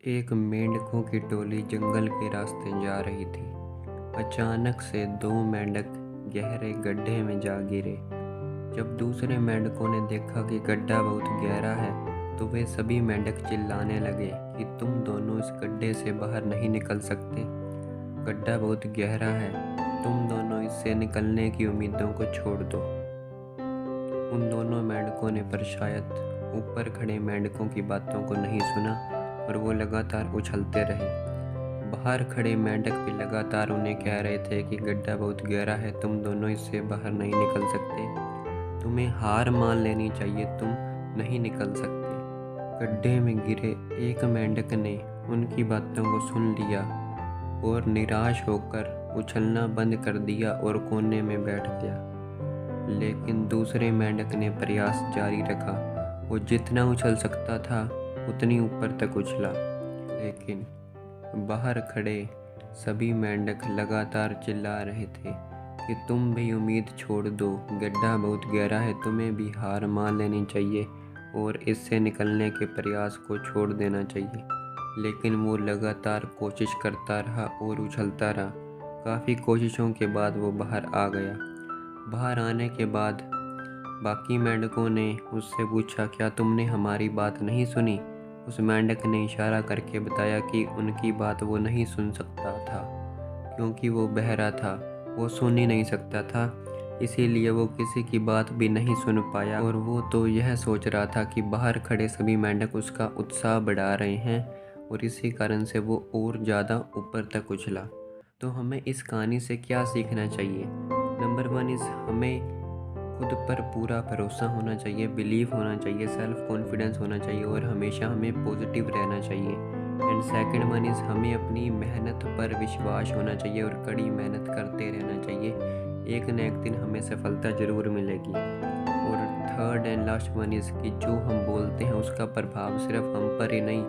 एक मेंढकों की टोली जंगल के रास्ते जा रही थी। अचानक से दो मेंढक गहरे गड्ढे में जा गिरे। जब दूसरे मेंढकों ने देखा कि गड्ढा बहुत गहरा है, तो वे सभी मेंढक चिल्लाने लगे कि तुम दोनों इस गड्ढे से बाहर नहीं निकल सकते। गड्ढा बहुत गहरा है, तुम दोनों इससे निकलने की उम्मीदों को छोड़ दो। उन दोनों मेंढकों ने पर शायद ऊपर खड़े मेंढकों की बातों को नहीं सुना और वो लगातार उछलते रहे। बाहर खड़े मेंढक भी लगातार उन्हें कह रहे थे कि गड्ढा बहुत गहरा है, तुम दोनों इससे बाहर नहीं निकल सकते, तुम्हें हार मान लेनी चाहिए, तुम नहीं निकल सकते। गड्ढे में गिरे एक मेंढक ने उनकी बातों को सुन लिया और निराश होकर उछलना बंद कर दिया और कोने में बैठ गया। लेकिन दूसरे मेंढक ने प्रयास जारी रखा। वो जितना उछल सकता था उतनी ऊपर तक उछला, लेकिन बाहर खड़े सभी मेंढक लगातार चिल्ला रहे थे कि तुम भी उम्मीद छोड़ दो, गड्ढा बहुत गहरा है, तुम्हें भी हार मान लेनी चाहिए और इससे निकलने के प्रयास को छोड़ देना चाहिए। लेकिन वो लगातार कोशिश करता रहा और उछलता रहा। काफ़ी कोशिशों के बाद वो बाहर आ गया। बाहर आने के बाद बाकी मेंढकों ने उससे पूछा, क्या तुमने हमारी बात नहीं सुनी? उस मेंढक ने इशारा करके बताया कि उनकी बात वो नहीं सुन सकता था, क्योंकि वो बहरा था, वो सुन ही नहीं सकता था, इसीलिए वो किसी की बात भी नहीं सुन पाया। और वो तो यह सोच रहा था कि बाहर खड़े सभी मेंढक उसका उत्साह बढ़ा रहे हैं और इसी कारण से वो और ज़्यादा ऊपर तक उछला। तो हमें इस कहानी से क्या सीखना चाहिए? नंबर 1 हमें खुद पर पूरा भरोसा होना चाहिए, बिलीव होना चाहिए, सेल्फ कॉन्फिडेंस होना चाहिए और हमेशा हमें पॉजिटिव रहना चाहिए। एंड सेकंड वन हमें अपनी मेहनत पर विश्वास होना चाहिए और कड़ी मेहनत करते रहना चाहिए। एक न एक दिन हमें सफलता ज़रूर मिलेगी। और थर्ड एंड लास्ट वन कि जो हम बोलते हैं उसका प्रभाव सिर्फ हम पर ही नहीं,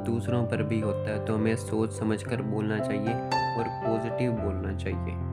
दूसरों पर भी होता है, तो हमें सोच समझ कर बोलना चाहिए और पॉजिटिव बोलना चाहिए।